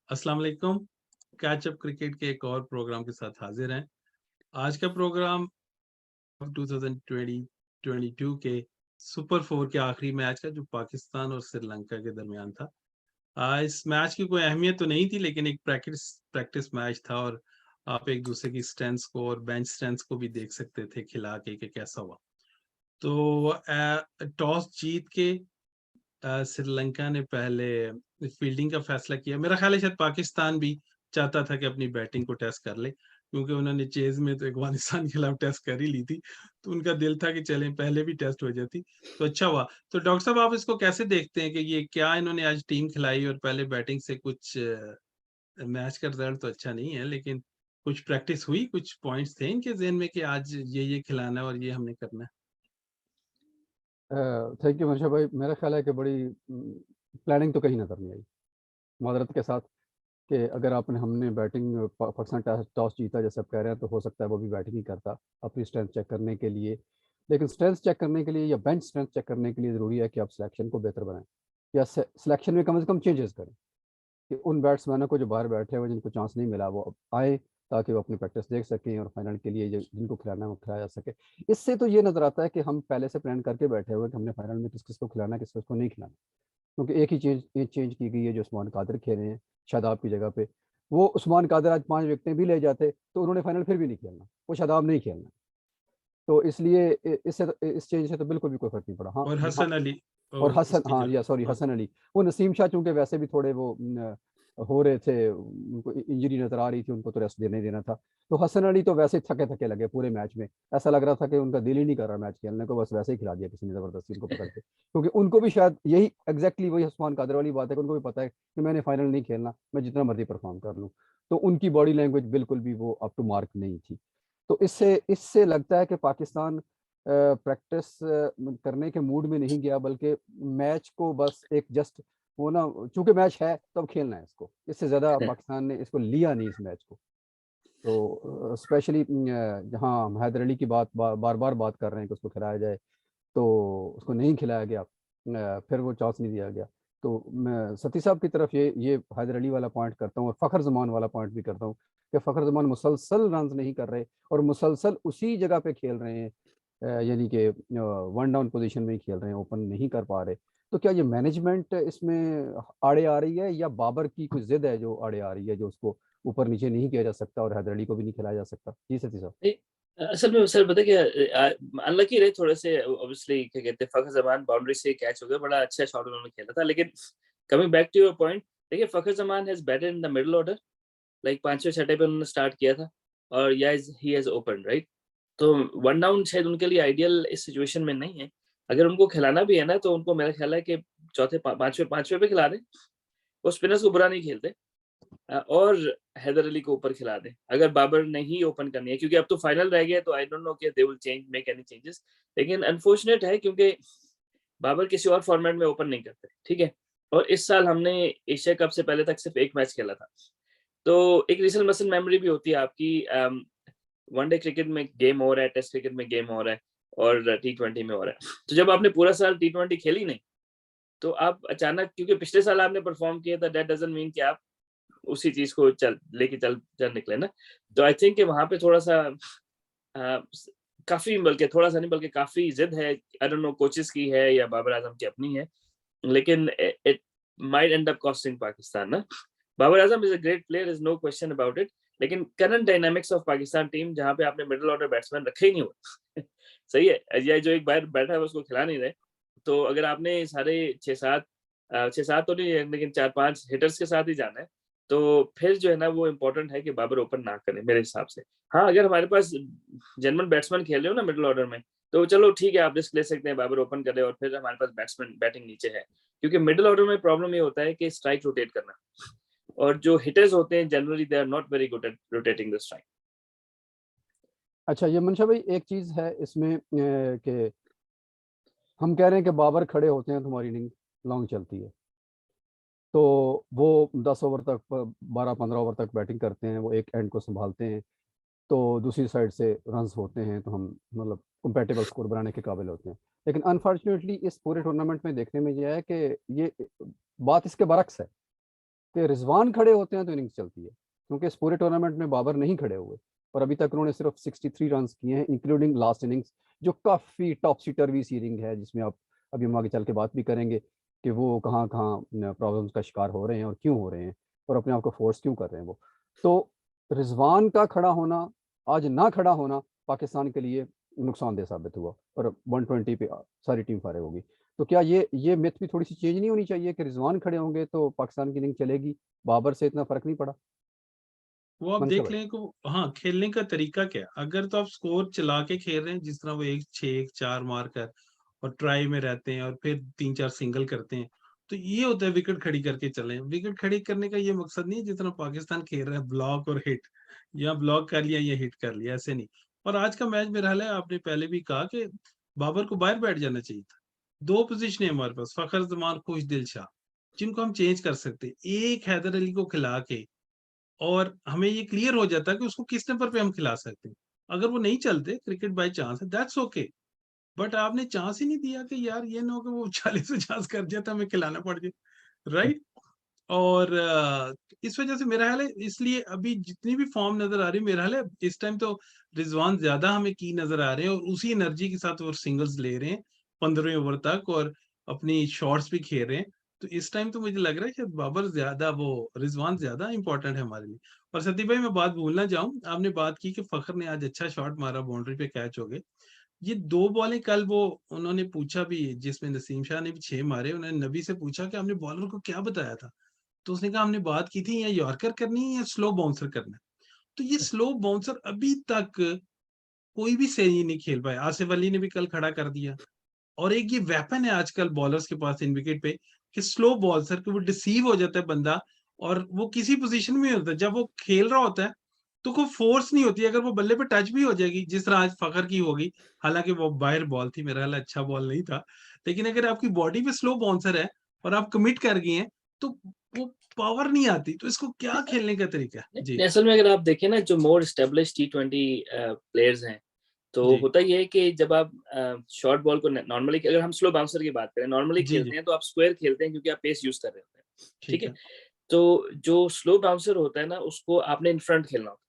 अस्सलाम वालेकुम। Catch up cricket के एक और प्रोग्राम के साथ हाजिर हैं। आज का प्रोग्राम 2020-22 के सुपर 4 के आखिरी मैच का जो पाकिस्तान और श्रीलंका के दरमियान था। इस मैच की कोई अहमियत तो नहीं थी, लेकिन एक प्रैक्टिस प्रैक्टिस मैच था और आप एक दूसरे की स्ट्रेंथ्स को और बेंच स्ट्रेंथ्स को भी देख सकते थे खिला के कि कैसा हुआ। तो टॉस जीत के श्रीलंका ने पहले फील्डिंग का फैसला किया। मेरा ख्याल है शायद पाकिस्तान भी चाहता था कि अपनी बैटिंग को टेस्ट कर ले, क्योंकि उन्होंने चेज़ में तो अफ़गानिस्तान के खिलाफ टेस्ट कर ही ली थी। तो उनका दिल था कि चलें पहले भी टेस्ट हो जाती, तो अच्छा हुआ। तो डॉक्टर साहब, आप इसको कैसे देखते हैं कि ये क्या इन्होंने आज टीम खिलाई और पहले बैटिंग से कुछ मैच का रिज़ल्ट तो अच्छा नहीं है, लेकिन कुछ प्रैक्टिस हुई, कुछ पॉइंट्स थे इनके ज़हन में कि आज ये खिलाना है और ये हमने करना है? थैंक यू मनशा भाई। मेरा ख्याल है कि बड़ी प्लानिंग तो कहीं नज़र नहीं आई, माज़रत के साथ, कि अगर आपने हमने बैटिंग पाकिस्तान टॉस जीता जैसे आप कह रहे हैं, तो हो सकता है वो भी बैटिंग ही करता अपनी स्ट्रेंथ चेक करने के लिए। लेकिन स्ट्रेंथ चेक करने के लिए या बेंच स्ट्रेंथ चेक करने के लिए ज़रूरी है कि आप सिलेक्शन को बेहतर बनाएं, या सिलेक्शन में कम से कम चेंजेस करें, कि उन बैट्समैनों को जो बाहर बैठे हुए जिनको चांस नहीं मिला वो अब आए, ताकि वो अपनी प्रैक्टिस देख सकें और फाइनल के लिए जिनको खिलाना है वो खिलाया जा सके। इससे तो ये नज़र आता है कि हम पहले से प्लान करके बैठे हुए कि हमने फाइनल में किस किस को खिलाना है, किस किस को नहीं खिलाना। क्योंकि एक ही चेंज की गई है, जो उस्मान कादिर खेले हैं शादाब की जगह पे। वो उस्मान कादिर आज 5 विकेटें भी ले जाते तो उन्होंने फाइनल फिर भी नहीं खेलना, वो शादाब नहीं खेलना। तो इसलिए इस चेंज से तो बिल्कुल भी कोई फ़र्क नहीं पड़ा। हाँ, और जहाँ हसन अली और और हसन, उसकी हाँ, या सॉरी, जगह। हाँ। हसन अली। वो नसीम शाह चूँकि वैसे भी थोड़े वो हो रहे थे, उनको इंजरी नज़र आ रही थी, उनको तो रेस्ट देना ही देना था। तो हसन अली तो वैसे ही थके-थके लगे पूरे मैच में। ऐसा लग रहा था कि उनका दिल ही नहीं कर रहा मैच खेलने को, बस वैसे ही खिला दिया किसी ने ज़बरदस्ती उनको पकड़ के। क्योंकि उनको भी शायद यही एग्ज़ैक्टली वही उस्मान कादर वाली बात है कि उनको भी पता है कि मैंने फाइनल नहीं खेलना, मैं जितना मर्ज़ी परफ़ॉर्म कर लूँ। तो उनकी बॉडी लैंग्वेज बिल्कुल भी वो अप टू मार्क नहीं थी। तो इससे इससे लगता है कि पाकिस्तान प्रैक्टिस करने के मूड में नहीं गया, बल्कि मैच को बस एक जस्ट वो ना, चूँकि मैच है तो अब खेलना है इसको। इससे ज़्यादा पाकिस्तान ने इसको लिया नहीं इस मैच को। तो स्पेशली जहाँ हम हैदर अली की बार-बार बात कर रहे हैं कि उसको खिलाया जाए, तो उसको नहीं खिलाया गया। फिर वो चांस नहीं दिया गया। तो मैं सती साहब की तरफ ये हैदर अली वाला पॉइंट करता हूँ और फ़खर ज़मान वाला पॉइंट भी करता हूँ कि फ़खर ज़मान मुसलसल रन्स नहीं कर रहे और मुसलसल उसी जगह पे खेल रहे हैं, यानी कि वन डाउन पोज़ीशन में ही खेल रहे हैं, ओपन नहीं कर पा रहे। तो क्या ये मैनेजमेंट इसमें आड़े आ रही है, या बाबर की कोई ज़िद है जो आड़े आ रही है, जो उसको ऊपर-नीचे नहीं किया जा सकता और हैदर अली को भी नहीं खिलाया जा सकता? जी, सती साहब। नहीं, असल में सर पता है क्या, अनलकी रहे थोड़े से, ऑब्वियसली क्या कहते हैं, फ़खर ज़मान बाउंड्री से कैच हो गया, बड़ा अच्छा शॉट उन्होंने खेला था। लेकिन coming back to your point, देखिए Fakhar Zaman has batted in the middle order, like 5वें छठे पे उन्होंने स्टार्ट किया था और ही हैज़ ओपन्ड, राइट? तो वन डाउन शायद उनके लिए आइडियल इस सिचुएशन में नहीं है। अगर उनको खिलाना भी है ना, तो उनको मेरा ख्याल है कि चौथे पाँचवें पे खिला दें। वो स्पिनर्स को बुरा नहीं खेलते। और हैदर अली को ऊपर खिला दें, अगर बाबर ने ही ओपन करनी है, क्योंकि अब तो फाइनल रह गया, तो आई डोंट नो कि they will make any changes. लेकिन अनफॉर्चुनेट है, क्योंकि बाबर किसी और फॉर्मेट में ओपन नहीं करते, ठीक है? और इस साल हमने एशिया कप से पहले तक सिर्फ 1 मैच खेला था। तो एक रीसेंट मसल मेमोरी भी होती है आपकी, वनडे क्रिकेट में गेम हो रहा है, टेस्ट क्रिकेट में गेम हो रहा है और टी20 में हो रहा है। तो जब आपने पूरा साल टी20 खेली नहीं, तो आप अचानक, क्योंकि पिछले साल आपने परफॉर्म किया था, दैट डज़न्ट मीन कि आप उसी चीज़ को चल निकले ना। तो आई थिंक कि वहाँ पे थोड़ा-सा काफ़ी, बल्कि थोड़ा-सा नहीं बल्कि काफ़ी ज़िद है, आई डोंट नो कोचेज़ की है या बाबर आज़म की अपनी है, लेकिन it might end up costing Pakistan ना। Babar Azam is a great player, is no question about it, लेकिन current dynamics of Pakistan team, जहाँ पे आपने मिडल ऑर्डर बैट्समैन रखे ही नहीं हुए। सही है? या जो एक बाहर बैठा है, उसको खिला नहीं रहे। तो अगर आपने सारे 6-7 तो नहीं है, लेकिन 4-5 हिटर्स के साथ ही जाना है, तो फिर जो है ना, वो इम्पोर्टेंट है कि बाबर ओपन ना करें मेरे हिसाब से। हाँ, अगर हमारे पास जेन्युइन बैट्समैन खेल रहे हो ना मिडल ऑर्डर में, तो चलो ठीक है, आप रिस्क ले सकते हैं, बाबर ओपन करे और फिर हमारे पास बैटिंग नीचे है। क्योंकि मिडल ऑर्डर में प्रॉब्लम ये होता है कि स्ट्राइक रोटेट करना, और जो हिटर्स होते हैं generally they are not very good at rotating the strike. अच्छा, ये मनशा भाई एक चीज़ है इसमें, कि हम कह रहे हैं कि बाबर खड़े होते हैं तो हमारी इनिंग लॉन्ग चलती है। तो वो 10 ओवर तक, 12-15 ओवर तक बैटिंग करते हैं, वो एक एंड को सँभालते हैं, तो दूसरी साइड से रन्स होते हैं, तो हम मतलब कंपैटिबल स्कोर बनाने के काबिल होते हैं। लेकिन अनफॉर्चुनेटली इस पूरे टूर्नामेंट में देखने में ये आया कि ये बात इसके बरक्स है, कि रिजवान खड़े होते हैं तो इनिंग्स चलती है, क्योंकि इस पूरे टूर्नामेंट में बाबर नहीं खड़े हुए और अभी तक उन्होंने सिर्फ 63 रन किए हैं, इंक्लूडिंग लास्ट इनिंग्स, जो काफ़ी टॉपसी टर्वी सीरिंग है, जिसमें आप अभी हम आगे चल के बात भी करेंगे कि वो कहाँ कहाँ प्रॉब्लम्स का शिकार हो रहे हैं और क्यों हो रहे हैं और अपने आप को फोर्स क्यों कर रहे हैं वो। तो रिजवान का खड़ा होना, आज ना खड़ा होना पाकिस्तान के लिए नुकसानदेह साबित हुआ और 120 पे सारी टीम फारिग होगी। तो क्या ये मिथ भी थोड़ी सी चेंज नहीं होनी चाहिए कि रिजवान खड़े होंगे तो पाकिस्तान की इनिंग चलेगी, बाबर से इतना फर्क नहीं पड़ा? वो आप मनशा देख भाई। लें कि हाँ, खेलने का तरीका क्या है। अगर तो आप स्कोर चला के खेल रहे हैं, जिस तरह वो 1-6 1-4 मार कर और ट्राई में रहते हैं और फिर 3-4 सिंगल करते हैं, तो ये होता है विकेट खड़ी करके चलें। विकेट खड़ी करने का ये मकसद नहीं है जितना पाकिस्तान खेल रहा है ब्लॉक और हिट, या ब्लॉक कर लिया या हिट कर लिया, ऐसे नहीं। और आज का मैच मेरा ख्याल है, आपने पहले भी कहा कि बाबर को बाहर बैठ जाना चाहिए था। 2 पोज़ीशन है हमारे पास, फ़खर ज़मान, खुशदिल शाह, जिनको हम चेंज कर सकते हैं। एक हैदर अली को खिला के और हमें ये क्लियर हो जाता है कि उसको किस नंबर पे हम खिला सकते हैं। अगर वो नहीं चलते, क्रिकेट बाय चांस है, दैट्स ओके। बट आपने चांस ही नहीं दिया कि यार ये ना हो कि वो 40-50 कर जाता, हमें खिलाना पड़ जाए, राइट? और इस वजह से मेरा ख्याल है, इसलिए अभी जितनी भी फॉर्म नज़र आ रही है, मेरा ख्याल है इस टाइम तो रिज़वान ज़्यादा हमें की नज़र आ रहे हैं और उसी एनर्जी के साथ वो सिंगल्स ले रहे हैं 15वें ओवर तक और अपनी शॉट्स भी खेल रहे हैं। तो इस टाइम तो मुझे लग रहा है कि बाबर ज़्यादा, वो रिज़वान ज़्यादा इम्पोर्टेंट है हमारे लिए। और सतीब भाई, मैं बात भूल ना जाऊँ, आपने बात की कि फ़खर ने आज अच्छा शॉट मारा, बाउंड्री पे कैच हो गए। ये 2 बॉलें कल वो उन्होंने पूछा भी, जिसमें नसीम शाह ने भी 6 मारे, उन्होंने नबी से पूछा कि आपने बॉलर को क्या बताया था? तो उसने कहा हमने बात की थी या यॉर्कर करनी है या स्लो बाउंसर करना है। तो ये स्लो बाउंसर अभी तक कोई भी सही नहीं खेल पाया। आसिफ अली ने भी कल खड़ा कर दिया। और एक ये वेपन है आजकल बॉलर्स के पास इन विकेट पे, कि स्लो बाउंसर, कि वो डिसीव हो जाता है बंदा और वो किसी पोजीशन में होता है। जब वो खेल रहा होता है तो कोई फोर्स नहीं होती। अगर वो बल्ले पे टच भी हो जाएगी, जिस तरह आज फखर की होगी, हालांकि वो बाहर बॉल थी, मेरा ख्याल अच्छा बॉल नहीं था, लेकिन अगर आपकी बॉडी पे स्लो बाउंसर है और आप कमिट कर गए हैं, तो वो पावर नहीं आती। तो इसको क्या खेलने का तरीका है? जी असल में अगर आप देखें ना, जो मोर एस्टेब्लिश T20 प्लेयर्स हैं, तो जी होता ये है कि जब आप शॉर्ट बॉल को नॉर्मली, अगर हम स्लो बाउंसर की बात करें, नॉर्मली जी जी, खेलते हैं तो आप स्क्वायर खेलते हैं क्योंकि आप पेस यूज कर रहे होते हैं, ठीक ठीक है। है, तो जो स्लो बाउंसर होता है ना, उसको आपने इन फ्रंट खेलना होता है।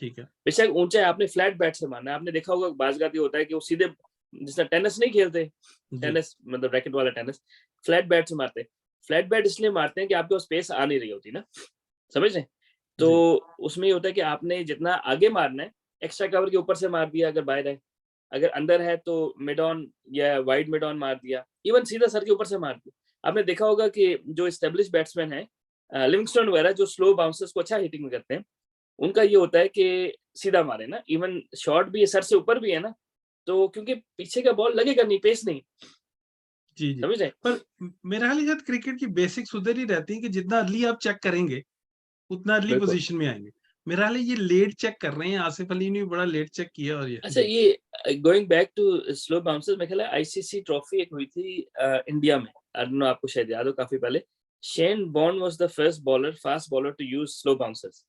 ठीक है। बेशक ऊंचा है, आपने फ्लैट बैट से मारना है। आपने देखा होगा बाज़-गाती होता है कि वो सीधे, जिसने टेनिस नहीं खेलते, जी टेनिस मतलब रैकेट वाला टेनिस, फ्लैट बैट से मारते हैं। फ्लैट बैट इसलिए मारते हैं कि आपके पास पेस आ नहीं रही होती ना, समझ रहे हैं? तो जी उसमें ये होता है कि आपने जितना आगे मारना है, एक्स्ट्रा कवर के ऊपर से मार दिया अगर बाहर है, अगर अंदर है तो मिड ऑन या वाइड मिड ऑन मार दिया, इवन सीधा सर के ऊपर से मार दिया। आपने देखा होगा कि जो एस्टेब्लिश बैट्समैन हैं, लिविंगस्टोन वगैरह, जो स्लो बाउंसर्स को अच्छा हिटिंग में करते हैं, उनका ये होता है कि सीधा मारे ना, इवन शॉट भी सर से ऊपर भी है ना, तो क्योंकि पीछे का बॉल लगेगा नहीं, पेस नहीं, जी जी। समझ रहे हैं? पर मेरा ख्याल है शायद क्रिकेट की बेसिक्स उधर ही रहती है कि जितना अर्ली आप चेक करेंगे, उतना अर्ली बिल्कुल। पोजीशन में आएंगे। मेरा हाल है ये लेट चेक कर रहे हैं, आसिफ अली ने भी बड़ा लेट चेक किया। और ये अच्छा, जी ये going back to slow bouncers, मेरे ख्याल है आईसीसी ट्रॉफी एक हुई थी इंडिया में, आई डोंट नो, आपको शायद याद हो, काफी पहले। शेन बॉर्न was the first bowler, fast bowler to use slow bouncers.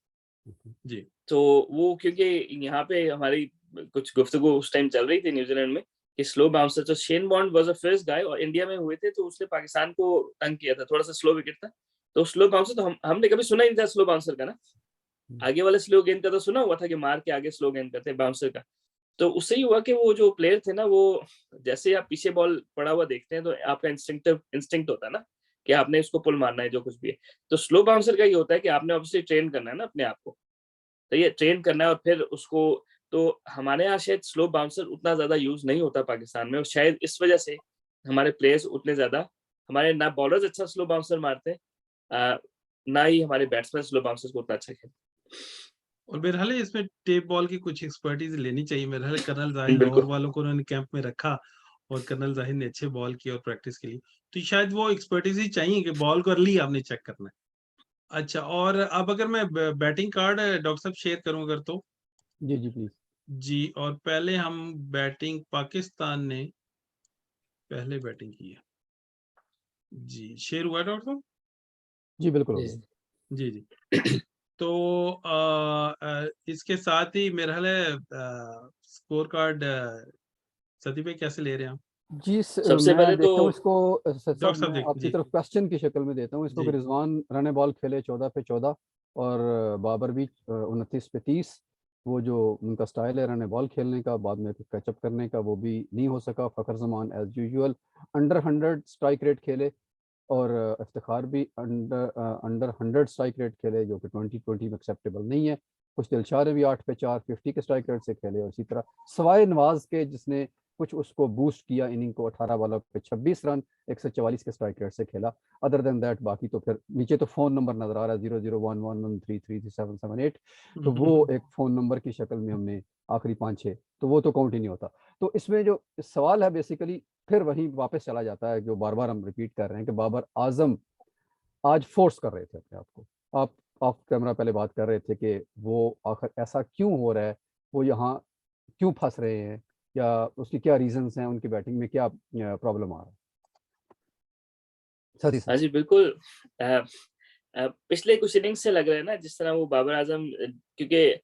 जी तो वो, क्योंकि यहाँ पे हमारी कुछ गुफ्तगू उस टाइम चल रही थी न्यूजीलैंड में कि स्लो बाउंसर, तो Shane bond was the first guy, और इंडिया में हुए थे, तो उसने पाकिस्तान को तंग किया था, थोड़ा सा स्लो विकेट था। तो स्लो बाउंसर तो हमने कभी सुना ही नहीं था स्लो बाउंसर का ना, आगे वाले स्लो गेंद का तो सुना हुआ था कि मार के आगे स्लो गेंद करते हैं बाउंसर का। तो उससे ही हुआ कि वो जो प्लेयर थे ना, वो जैसे ही आप पीछे बॉल पड़ा हुआ देखते हैं तो आपका इंस्टिंक्ट होता है ना कि आपने इसको पुल मारना है, जो कुछ भी है। तो स्लो बाउंसर का ये होता है कि आपने ऑब्वियसली ट्रेन करना है ना अपने आप को, तो ये ट्रेन करना है और फिर उसको, तो हमारे यहाँ शायद स्लो बाउंसर उतना ज्यादा यूज नहीं होता पाकिस्तान में, और शायद इस वजह से हमारे प्लेयर्स उतने ज्यादा, हमारे ना बॉलर्स अच्छा स्लो बाउंसर मारते हैं, ना ही हमारे बैट्समैन स्लो बाउंसर्स को उतना अच्छा खेलते और मेरा हाल है इसमें टेप बॉल की कुछ एक्सपर्टीज लेनी चाहिए। मेरा हाल है कर्नल हैं। जाहिर लाहौर बिल्कुल। वालों को उन्होंने कैंप में रखा और कर्नल जाहिर ने अच्छे बॉल किए और प्रैक्टिस के लिए। तो शायद वो एक्सपर्टीज ही चाहिए कि बॉल को अर्ली आपने चेक करना है। अच्छा, और अब अगर मैं बैटिंग कार्ड डॉक्टर साहब शेयर करूं अगर, तो जी जी प्लीज। जी। और पहले हम बैटिंग, पाकिस्तान ने पहले बैटिंग की है। जी, शेयर हुआ है डॉक्टर साहब? जी बिल्कुल हो जी। गया। जी जी। तो इसके साथ ही मेरा हाल है स्कोर कार्ड, सती भाई कैसे ले रहे हैं आप? जी सबसे मैं पहले तो देखता हूँ इसको डॉक्टर सर साहब मैं देख आपकी जी तरफ क्वेश्चन की शक्ल में देता हूँ इसको कि जी रिजवान रन बॉल खेले 14 पे 14 और बाबर भी 29 पे 30। वो जो उनका स्टाइल है रन बॉल खेलने का बाद में कैचअप करने का वो भी नहीं हो सका। Fakhar Zaman as usual under 100 strike rate खेले और इफ्तिखार भी अंडर 100 स्ट्राइक रेट खेले जो कि 2020 में एक्सेप्टेबल नहीं है। कुछ दिलशार ने भी 8 पे 4 50 के स्ट्राइक रेट से खेले और इसी तरह सवाए नवाज के जिसने कुछ उसको बूस्ट किया इनिंग को 18 बॉलों पे 26 रन 144 के स्ट्राइक रेट से खेला। अदर देन दैट बाकी तो फिर नीचे तो फ़ोन नंबर नज़र आ रहा है 001113333778। तो वो एक फ़ोन नंबर की शक्ल में हमने आखिरी 5-6 तो वो तो काउंट ही नहीं होता। तो इसमें जो सवाल है बेसिकली फिर वहीं वापस चला जाता है जो बार बार हम रिपीट कर रहे हैं कि बाबर आजम आज फोर्स कर रहे थे अपने आप को। आप ऑफ कैमरा पहले बात कर रहे थे कि वो आखिर ऐसा क्यों हो रहा है, वो यहाँ क्यों फंस रहे हैं या उसकी क्या रीजंस हैं, उनकी बैटिंग में क्या प्रॉब्लम आ रहा है। सदी हाँ सर जी बिल्कुल। पिछले कुछ इनिंग्स से लग रहा है ना जिस तरह वो बाबर आजम क्योंकि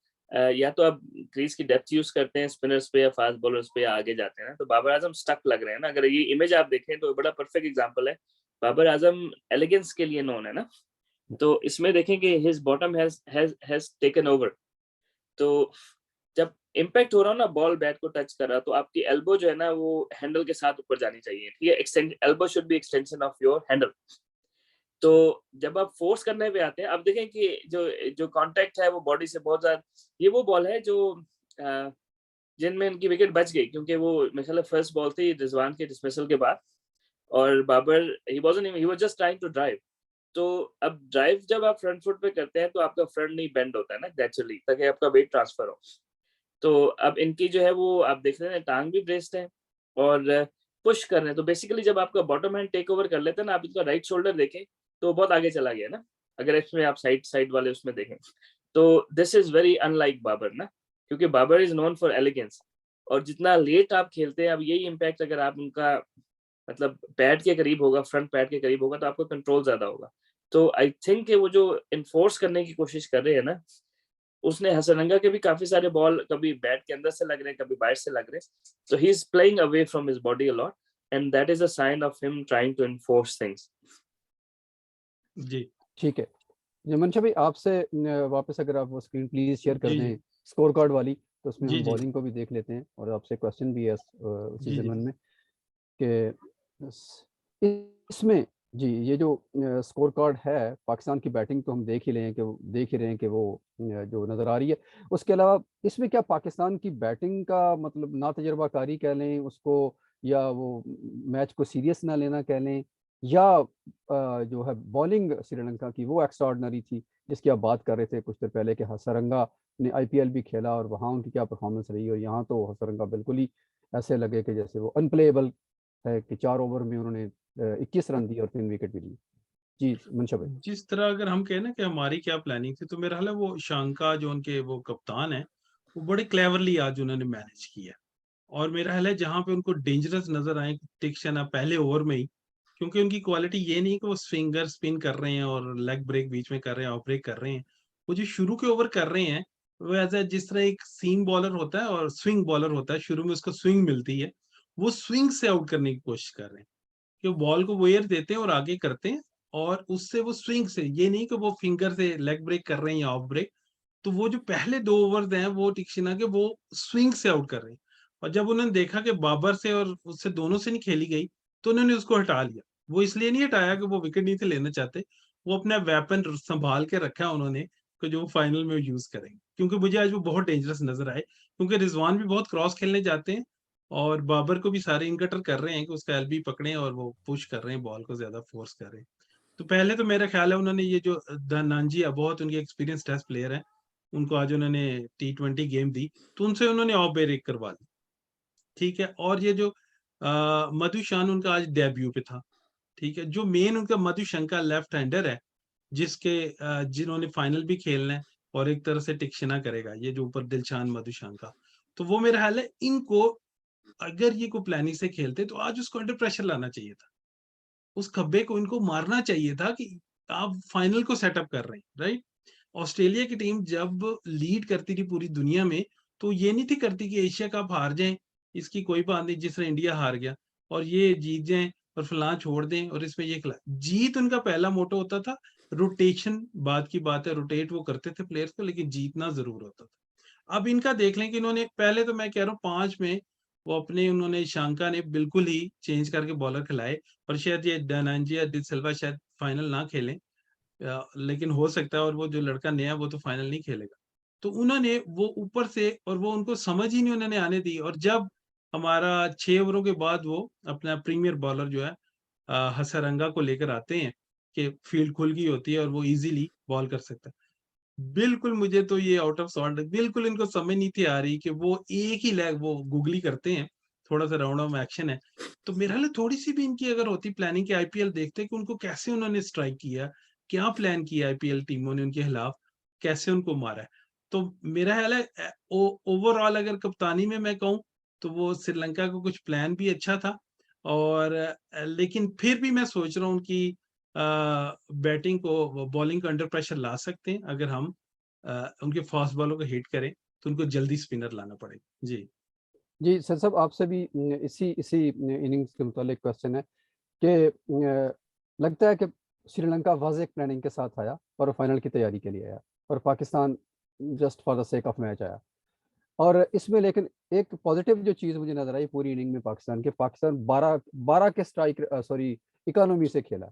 या तो आप क्रीज की डेप्थ यूज करते हैं स्पिनर्स पे या फास्ट बॉलर्स पे या आगे जाते हैं ना, तो बाबर आजम स्टक लग रहे हैं ना। अगर ये इमेज आप देखें तो बड़ा परफेक्ट एग्जांपल है। बाबर आजम एलिगेंस के लिए नोन है ना, तो इसमें देखें कि his bottom has taken over. तो जब इम्पैक्ट हो रहा हो ना, बॉल बैट को टच कर रहा, तो आपकी एल्बो जो है ना वो हैंडल के साथ ऊपर जानी चाहिए, ठीक है। Extend elbow should be extension of your handle. तो जब आप फोर्स करने पे आते हैं, आप देखें कि जो जो कांटेक्ट है वो बॉडी से बहुत ज्यादा, ये वो बॉल है जो जिनमें इनकी विकेट बच गई, क्योंकि वो मेरे ख्याल फर्स्ट बॉल थी रिजवान के डिसमिसल के बाद, और Babar he was just trying to drive. तो अब ड्राइव जब आप फ्रंट फुट पे करते हैं तो आपका फ्रंट नहीं बेंड होता है ना नेचुरली, ताकि आपका वेट ट्रांसफर हो। तो अब इनकी जो है वो आप देख रहे हैं टांग भी ब्रेस्ड है और पुश कर रहे हैं। तो बेसिकली जब आपका बॉटम हैंड टेक ओवर कर लेते हैं ना, आप इनका राइट शोल्डर देखें तो बहुत आगे चला गया ना, अगर इसमें आप साइड साइड वाले उसमें देखें। तो this is very unlike Babar ना, क्योंकि Babar is known for elegance. और जितना लेट आप खेलते हैं, अब यही इम्पैक्ट अगर आप उनका मतलब पैड के करीब होगा, फ्रंट पैड के करीब होगा, तो आपको कंट्रोल ज्यादा होगा। तो आई थिंक वो जो इन्फोर्स करने की कोशिश कर रहे हैं ना, उसने हसनंगा के भी काफी सारे बॉल कभी बैट के अंदर से लग रहे हैं, कभी बाहर से लग रहे हैं। तो he is playing away from his body a lot, and that is a sign of him trying to enforce things. जी ठीक है। जी मनशा भाई आपसे वापस अगर आप वो स्क्रीन प्लीज शेयर कर जी दें जी स्कोर कार्ड वाली, तो उसमें जी हम जी बॉलिंग को भी देख लेते हैं और आपसे क्वेश्चन भी है उसी जी जी ज़मन में कि इसमें जी ये जो स्कोर कार्ड है पाकिस्तान की बैटिंग तो हम देख ही रहे हैं कि वो जो नज़र आ रही है। उसके अलावा इसमें क्या पाकिस्तान की बैटिंग का मतलब ना तजर्बाकारी कह लें उसको, या वो मैच को सीरियस ना लेना कह लें, या जो है बॉलिंग श्रीलंका की वो एक्स्ट्राऑर्डिनरी थी जिसकी आप बात कर रहे थे कुछ देर पहले कि हसरंगा ने आईपीएल भी खेला और वहाँ उनकी क्या परफॉर्मेंस रही, और यहाँ तो हसरंगा बिल्कुल ही ऐसे लगे कि जैसे वो अनप्लेएबल है कि 4 ओवर में उन्होंने 21 रन दिए और 3 विकेट भी लिए। जी मनशा भाई। जिस तरह अगर हम कहें ना कि हमारी क्या प्लानिंग थी, तो मेरा ख्याल है वो शांका जो उनके वो कप्तान है, वो बड़े क्लेवरली आज उन्होंने मैनेज किया। और मेरा ख्याल है जहाँ पे उनको डेंजरस नजर आए टिक्शन पहले ओवर में ही, क्योंकि उनकी क्वालिटी ये नहीं कि वो स्विंगर स्पिन कर रहे हैं और लेग ब्रेक बीच में कर रहे हैं, ऑफ ब्रेक कर रहे हैं। वो जो शुरू के ओवर कर रहे हैं, वो ऐसा जिस तरह एक सीम बॉलर होता है और स्विंग बॉलर होता है, शुरू में उसको स्विंग मिलती है, वो स्विंग से आउट करने की कोशिश कर रहे हैं कि बॉल को वेयर देते हैं और आगे करते हैं, और उससे वो स्विंग से, ये नहीं कि वो फिंगर से लेग ब्रेक कर रहे हैं या ऑफ ब्रेक। तो वो जो पहले 2 ओवर हैं वो टिक्शिना के वो स्विंग से आउट कर रहे हैं। और जब उन्होंने देखा कि बाबर से और उससे दोनों से नहीं खेली गई, तो उन्होंने उसको हटा लिया। वो इसलिए नहीं हटाया कि वो विकेट नहीं थे लेना चाहते, वो अपना वेपन संभाल के रखा है उन्होंने कि जो फाइनल में यूज करेंगे। क्योंकि मुझे आज वो बहुत डेंजरस नजर आए, क्योंकि रिजवान भी बहुत क्रॉस खेलने जाते हैं और बाबर को भी सारे इनकटर कर रहे हैं कि उसका एलबी पकड़े और वो पुश कर रहे हैं, बॉल को ज्यादा फोर्स कर रहे हैं। तो पहले तो मेरा ख्याल है उन्होंने ये जो नानजी बहुत उनके एक्सपीरियंस टेस्ट प्लेयर है, उनको आज उन्होंने T20 गेम दी, तो उनसे उन्होंने ऑफ ब्रेक करवा ली। ठीक है। और ये जो मधुशान उनका आज डेब्यू पे था। ठीक है। जो मेन उनका मधुशंका लेफ्ट हैंडर है, जिसके जिन्होंने फाइनल भी खेलना है और एक तरह से टिक्शिना करेगा, ये जो ऊपर दिलशान मधुशंका, तो वो मेरा ख्याल है इनको अगर ये को प्लानिंग से खेलते तो आज उसको अंडर प्रेशर लाना चाहिए था। उस खब्बे को इनको मारना चाहिए था कि आप फाइनल को सेटअप कर रहे हैं, राइट। ऑस्ट्रेलिया की टीम जब लीड करती थी पूरी दुनिया में, तो ये नहीं थी करती कि एशिया कप हार जाए, इसकी कोई बात नहीं, जिस तरह इंडिया हार गया। और ये जीत जाएं और फलां छोड़ दें और इसमें ये खिला। जीत उनका पहला मोटो होता था, रोटेशन बाद की बात है, रोटेट वो करते थे प्लेयर्स को, लेकिन जीतना जरूर होता था। अब इनका देख लें कि इन्होंने पहले तो मैं कह रहा हूँ 5 में वो अपने उन्होंने शंका ने बिल्कुल ही चेंज करके बॉलर खिलाए, और शायद ये धनंजय डी सिल्वा शायद फाइनल ना खेलें, लेकिन हो सकता है, और वो जो लड़का नया वो तो फाइनल नहीं खेलेगा। तो उन्होंने वो ऊपर से, और वो उनको समझ ही नहीं उन्होंने आने दी, और जब हमारा 6 ओवरों के बाद वो अपना प्रीमियर बॉलर जो है हसरंगा को लेकर आते हैं कि फील्ड खुल गई होती है और वो इजीली बॉल कर सकता है। बिल्कुल मुझे तो ये आउट ऑफ सॉर्ट, बिल्कुल इनको समझ नहीं थी आ रही कि वो एक ही लेग वो गुगली करते हैं, थोड़ा सा राउंड ऑफ एक्शन है। तो मेरा ख्याल है थोड़ी सी भी इनकी अगर होती प्लानिंग के आईपीएल देखते कि उनको कैसे उन्होंने स्ट्राइक किया, क्या प्लान किया आईपीएल टीमों ने उनके खिलाफ, कैसे उनको मारा है। तो मेरा ख्याल है ओवरऑल अगर कप्तानी में मैं कहूँ तो वो श्रीलंका को कुछ प्लान भी अच्छा था, और लेकिन फिर भी मैं सोच रहा हूँ कि बैटिंग को बॉलिंग को अंडर प्रेशर ला सकते हैं अगर हम उनके फास्ट बॉलों को हिट करें, तो उनको जल्दी स्पिनर लाना पड़ेगा। जी जी सर साहब, आपसे भी इसी इसी इनिंग्स के मुतालिक क्वेश्चन है कि लगता है कि श्रीलंका वाज़ेह प्लानिंग के साथ आया और फाइनल की तैयारी के लिए आया, और Pakistan just for the sake of match आया। और इसमें लेकिन एक पॉजिटिव जो चीज़ मुझे नजर आई पूरी इनिंग में पाकिस्तान के, पाकिस्तान 12 के स्ट्राइक सॉरी इकोनॉमी से खेला।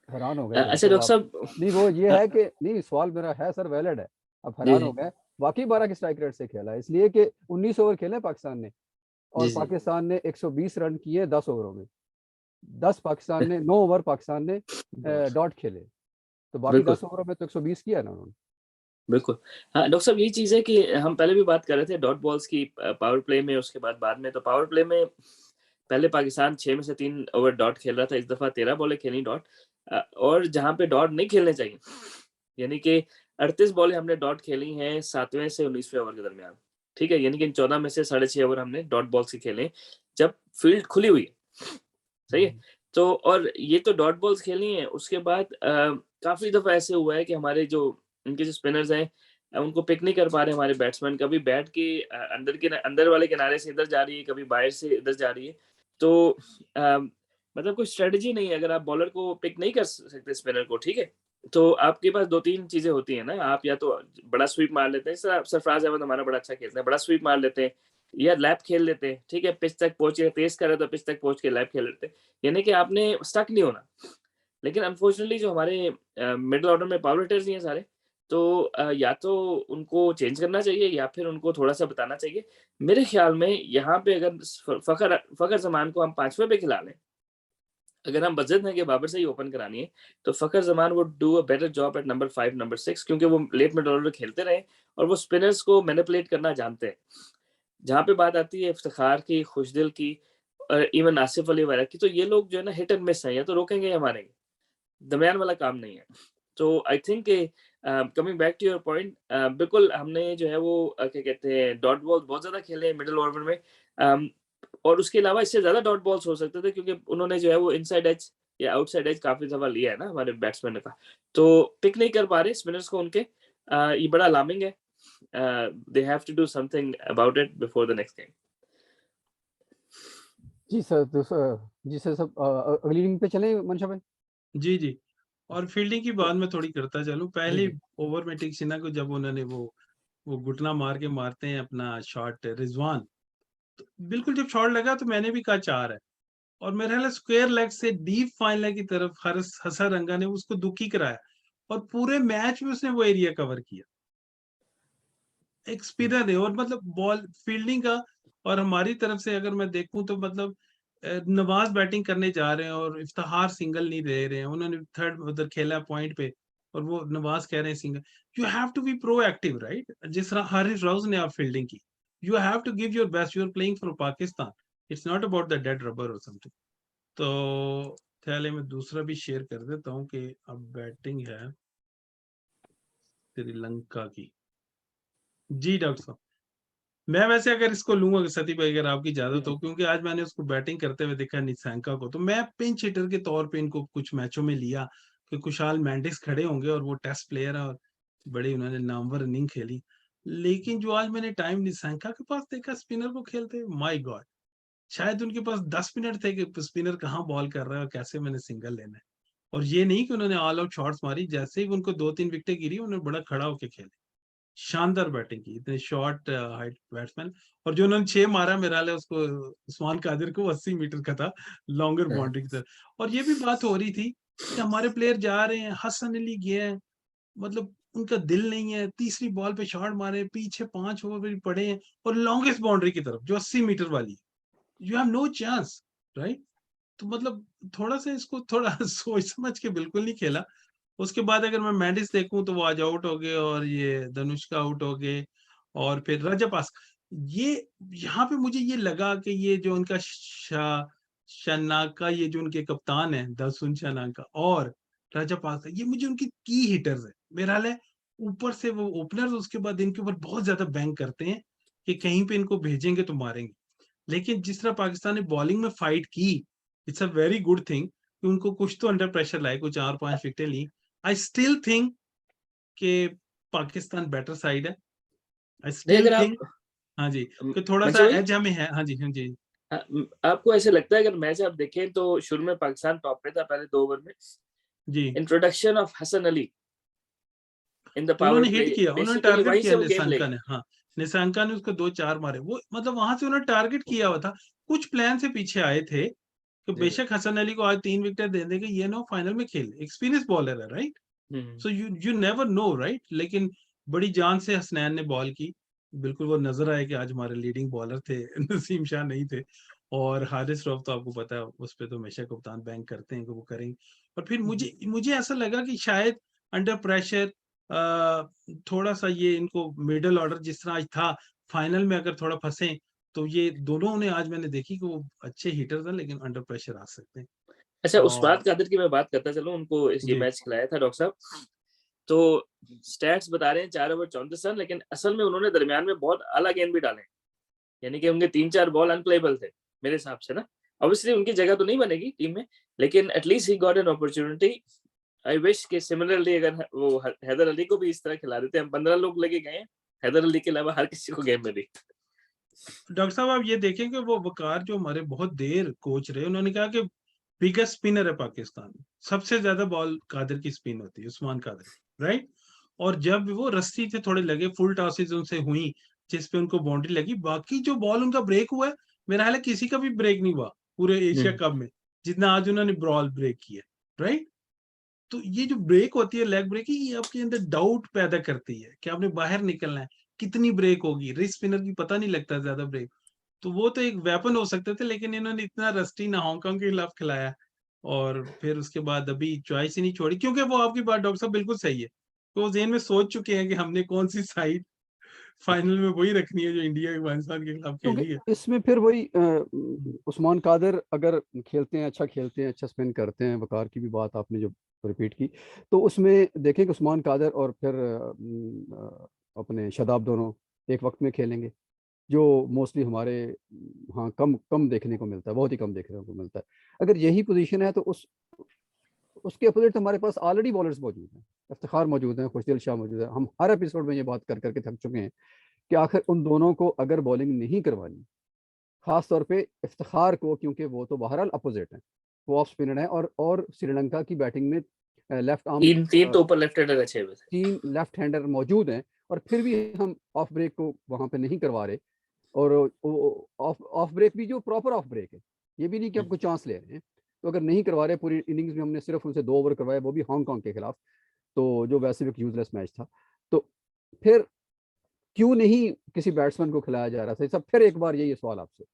हैरान हो गए अच्छा मतलब डॉक्टर आप। साहब, नहीं वो ये है कि नहीं, सवाल मेरा है सर वैलिड है। आप जी हैरान जी हो गए, वाकई 12 के स्ट्राइक रेट से खेला, इसलिए कि 19 ओवर खेले पाकिस्तान ने, और जी जी पाकिस्तान ने 120 रन किए 10 ओवरों में। 10 पाकिस्तान ने 9 ओवर पाकिस्तान ने डॉट खेले, तो बाकी बिल्कुल 10 ओवरों में तो 120 किया ना उन्होंने। बिल्कुल। हाँ डॉक्टर साहब, यही चीज है कि हम पहले भी बात कर रहे थे डॉट बॉल्स की पावर प्ले में, उसके बाद में। तो पावर प्ले में पहले पाकिस्तान 6 में से 3 ओवर डॉट खेल रहा था, इस दफा 13 बॉलें खेली डॉट, और जहां पे डॉट नहीं खेलने चाहिए, यानी कि 38 बॉलें हमने डॉट खेली हैं 7वें से 19वें ओवर के दरमियान, ठीक है, यानी कि इन 14 में से 6.5 ओवर हमने डॉट बॉल्स के खेले जब फील्ड खुली हुई है, सही है। तो और ये तो डॉट बॉल्स खेलनी है, उसके बाद काफी दफा ऐसे हुआ है कि हमारे जो इनके जो स्पिनर्स हैं उनको पिक नहीं कर पा रहे हमारे बैट्समैन, कभी बैट के अंदर वाले किनारे से इधर जा रही है, कभी बाहर से इधर जा रही है। तो मतलब कोई स्ट्रेटजी नहीं है, अगर आप बॉलर को पिक नहीं कर सकते स्पिनर को, ठीक है, तो आपके पास 2-3 चीजें होती है ना, आप या तो बड़ा स्वीप मार लेते हैं, सरफराज अहमद हमारा बड़ा अच्छा खेलते हैं, बड़ा स्वीप मार लेते हैं, या लैप खेल लेते हैं, ठीक है, पिच तक पहुंच के तेज करे तो पिच तक पहुंच के लैप खेल लेते हैं, यानी कि आपने स्टक नहीं होना। लेकिन अनफॉर्चुनेटली जो हमारे मिडिल ऑर्डर में पावर हिटर्स ही हैं सारे, तो या तो उनको चेंज करना चाहिए या फिर उनको थोड़ा सा बताना चाहिए। मेरे ख्याल में यहाँ पे अगर फखर फखर जमान को हम 5वें पे खिला लें, अगर हम बजट हैं कि बाबर से ही ओपन करानी है, तो Fakhar Zaman would do a better job at number 5 number 6, क्योंकि वो लेट मिड ऑर्डर खेलते रहे और वो स्पिनर्स को मैनिपुलेट करना जानते हैं। जहाँ पे बात आती है इफ्तिखार की, खुशदिल की, इवन आसिफ अली वगैरह की, तो ये लोग जो है ना हिट एंड मिस हैं, या तो रोकेंगे या मारेंगे, दरमियान वाला काम नहीं है। तो I think coming back to your point, बिल्कुल हमने जो है वो क्या कहते हैं डॉट बॉल बहुत ज्यादा खेले हैं मिडिल ओवर में, और उसके अलावा इससे ज्यादा डॉट बॉल्स हो सकते थे, क्योंकि उन्होंने जो है वो इनसाइड एज या आउटसाइड एज काफी दफा लिया है ना हमारे बैट्समैन का, तो पिक नहीं कर पा रहे स्पिनर्स को उनके, ये बड़ा अलार्मिंग है। They have to do something about it before the next game. जी सर, तो जी सर सब अगली इनिंग पे चले मनशा भाई। जी जी। और फील्डिंग की बात मैं थोड़ी करता चलूं। जी पहले जी ओवर में टिक सिन्हा को जब उन्होंने वो घुटना मार के मारते हैं अपना शॉट रिजवान, तो बिल्कुल जब शॉट लगा तो मैंने भी कहा 4 है, और मेरे ख्याल स्क्वायर लेग से डीप फाइन लेग की तरफ हसन रंगा ने उसको दुखी कराया, और पूरे मैच में उसने वो एरिया कवर किया। एक स्पिनर है, और मतलब बॉल फील्डिंग का, और हमारी तरफ से अगर मैं देखूं तो मतलब नवाज बैटिंग करने जा रहे हैं और इफ्तिखार सिंगल नहीं दे रहे हैं, उन्होंने थर्ड उधर खेला पॉइंट पे, और वो नवाज कह रहे हैं single. You have to be proactive right, जिस तरह हारिस राउफ ने आप फील्डिंग की, you have to give your best, you are playing for Pakistan, it's not about the dead rubber और समथिंग। तो पहले मैं दूसरा भी शेयर कर देता हूँ कि अब बैटिंग है श्रीलंका की। जी डॉक्टर साहब, मैं वैसे अगर इसको लूंगा सती भाई अगर आपकी इजाजत हो, क्योंकि आज मैंने उसको बैटिंग करते हुए देखा निशंका को, तो मैं पिंच हिटर के तौर पे इनको कुछ मैचों में लिया कि कुशाल मेंडिस खड़े होंगे और वो टेस्ट प्लेयर है और बड़ी उन्होंने नामवर इनिंग खेली। लेकिन जो आज मैंने टाइम निशंका के पास देखा स्पिनर को खेलते, माय गॉड, शायद उनके पास 10 मिनट थे कि स्पिनर कहाँ बॉल कर रहा है और कैसे मैंने सिंगल लेना है। और ये नहीं कि उन्होंने ऑल आउट शॉट्स मारी, जैसे ही उनको 2-3 विकेटें गिरी उन्होंने बड़ा खड़ा होके खेले, शानदार बैटिंग की, इतने शॉर्ट हाइट बैट्समैन। और जो उन्होंने 6 मारा मेरा हाल है उसको उस्मान कादिर को 80 मीटर का था, लॉन्गर हाँ। बाउंड्री की तरफ। और ये भी बात हो रही थी कि हमारे प्लेयर जा रहे हैं, हसन अली गए हैं, मतलब उनका दिल नहीं है, तीसरी बॉल पे शॉट मारे, पीछे 5 ओवर भी पड़े हैं और लॉन्गेस्ट बाउंड्री की तरफ जो 80 मीटर वाली, you have no chance, right? तो मतलब थोड़ा सा इसको थोड़ा सोच समझ के बिल्कुल नहीं खेला। उसके बाद अगर मैं मेंडिस देखूं तो वो आज आउट हो गए और ये धनुष्का आउट हो गए और फिर रजपास। ये यहाँ पे मुझे ये लगा कि ये जो उनका शनाका, ये जो उनके कप्तान है दासुन शनाका और रजपास, ये मुझे उनकी की हिटर्स है। मेरा हाल है ऊपर से वो ओपनर्स उसके बाद इनके ऊपर बहुत ज्यादा बैंक करते हैं कि कहीं पे इनको भेजेंगे तो मारेंगे। लेकिन जिस तरह पाकिस्तान ने बॉलिंग में फाइट की, it's a very good thing कि उनको कुछ तो अंडर प्रेशर लाए, कुछ 4-5 विकेटें ली। आई स्टिल थिंक कि पाकिस्तान बेटर साइड है। आई नहीं स्टिल अगर आप थिंक, हाँ जी, कि मंशा थोड़ा-सा भाई, एज हमें है। हाँ जी, हाँ जी। आपको ऐसे लगता है अगर मैच आप देखें तो शुरू में पाकिस्तान टॉप पे था पहले 2 ओवर में, जी, introduction of Hasan Ali in the तो पावर उन्होंने हिट प्ले, किया, उन्होंने बेसिकली टारगेट वहीं किया से वो गेम ले निशंका गए। ने, हाँ, निशंका ने उसको 2-4 मारे। वो मतलब वहां से उन्होंने टारगेट किया हुआ था। कुछ प्लान से पीछे आए थे कि जी। बेशक हसन अली को आज 3 विकेट दे देंगे, ये नो फाइनल में खेले, एक्सपीरियंस बॉलर है, right? Hmm. So you never no, right? लेकिन बड़ी जान से हसनैन ने बॉल की। बिल्कुल वो नजर आया कि आज हमारे लीडिंग बॉलर थे नसीम शाह नहीं थे। और हारिस रऊफ तो आपको पता है उस पे तो हमेशा कप्तान बैंक करते हैं कि वो करेंगे। और फिर मुझे मुझे ऐसा लगा कि शायद अंडर प्रेशर थोड़ा सा ये इनको मिडल ऑर्डर जिस तरह आज था, फाइनल में अगर थोड़ा फंसे तो ये दोनों ने, आज मैंने देखी कि वो अच्छे हिटर थे लेकिन अंडर प्रेशर आ सकते हैं। अच्छा, उस्मान और कादिर की मैं बात करता चलूं, उनको ये जी, मैच खिलाया था डॉक्टर साहब। तो स्टैट्स बता रहे हैं 4 ओवर 34 रन, लेकिन असल में उन्होंने दरमियान में बहुत आला गेंद भी डाले, यानी कि उनके 3-4 बॉल अनप्लेबल थे मेरे हिसाब से ना। ऑब्वियसली उनकी जगह तो नहीं बनेगी टीम में, लेकिन at least he got an opportunity. I wish कि सिमिलरली अगर वो हैदर अली को भी इस तरह खिला देते। हम 15 लोग लेके गए, हैदर अली के अलावा हर किसी को गेम में दी। डॉक्टर साहब आप ये देखें कि वो वकार जो हमारे बहुत देर कोच रहे, उन्होंने कहा कि बिगेस्ट स्पिनर है पाकिस्तान में, सबसे ज्यादा बॉल कादिर की स्पिन होती है, उस्मान कादिर, राइट? और जब वो रस्सी थे थोड़े लगे, फुल टॉसेज उनसे हुई जिस पे उनको बाउंड्री लगी, बाकी जो बॉल उनका ब्रेक हुआ है, मेरा ख्याल है किसी का भी ब्रेक नहीं हुआ पूरे एशिया कप में जितना आज उन्होंने बॉल ब्रेक किया, राइट? तो ये जो ब्रेक होती है लेग ब्रेक, ये आपके अंदर डाउट पैदा करती है कि आपने बाहर निकलना है, कितनी ब्रेक होगी, रिस्ट स्पिनर की पता नहीं लगता ज्यादा ब्रेक। तो वो तो एक वेपन हो सकते थे, लेकिन इन्होंने इतना रस्टी ना हांगकांग के खिलाफ खिलाया और फिर उसके बाद अभी चॉइस ही नहीं छोड़ी, क्योंकि वो आपकी बात डॉक्टर साहब बिल्कुल सही है। तो वो जेहन में सोच चुके हैं कि हमने कौन सी साइड फाइनल में वही रखनी है जो इंडिया पाकिस्तान के खिलाफ क्योंकि खेली है। इसमें फिर वही उस्मान कादिर अगर खेलते हैं, अच्छा स्पिन करते हैं, वकार की भी बात आपने जो रिपीट की, तो उसमें देखें कि उस्मान कादिर और फिर अपने शदाब दोनों एक वक्त में खेलेंगे, जो मोस्टली हमारे हाँ कम कम देखने को मिलता है, बहुत ही कम देखने को मिलता है। अगर यही पोजीशन है तो उसके अपोजिट हमारे पास ऑलरेडी बॉलर्स मौजूद हैं, इफ्तिखार मौजूद हैं, खुशदिल शाह मौजूद है। हम हर एपिसोड में ये बात कर करके थक चुके हैं कि आखिर उन दोनों को अगर बॉलिंग नहीं करवानी, खास तौर पे इफ्तिखार को, क्योंकि वो तो बहरहाल अपोजिट है, वो ऑफ स्पिनर है और श्रीलंका की बैटिंग में लेफ्ट आर्म तीन तीन तो ऊपर लेफ्ट हैंडर अच्छे हुए थे। 3 लेफ्ट हैंडर मौजूद हैं, और फिर भी हम ऑफ ब्रेक को वहां पे नहीं करवा रहे। और ऑफ ऑफ ब्रेक भी जो प्रॉपर ऑफ ब्रेक है, ये भी नहीं कि आपको चांस ले रहे हैं। तो अगर नहीं करवा रहे, पूरी इनिंग्स में हमने सिर्फ उनसे 2 ओवर करवाए, वो भी हांगकांग के खिलाफ, तो जो वैसे भी यूजलेस मैच था, तो फिर क्यों नहीं किसी बैट्समैन को खिलाया जा रहा था? सब फिर एक बार यही सवाल आपसे,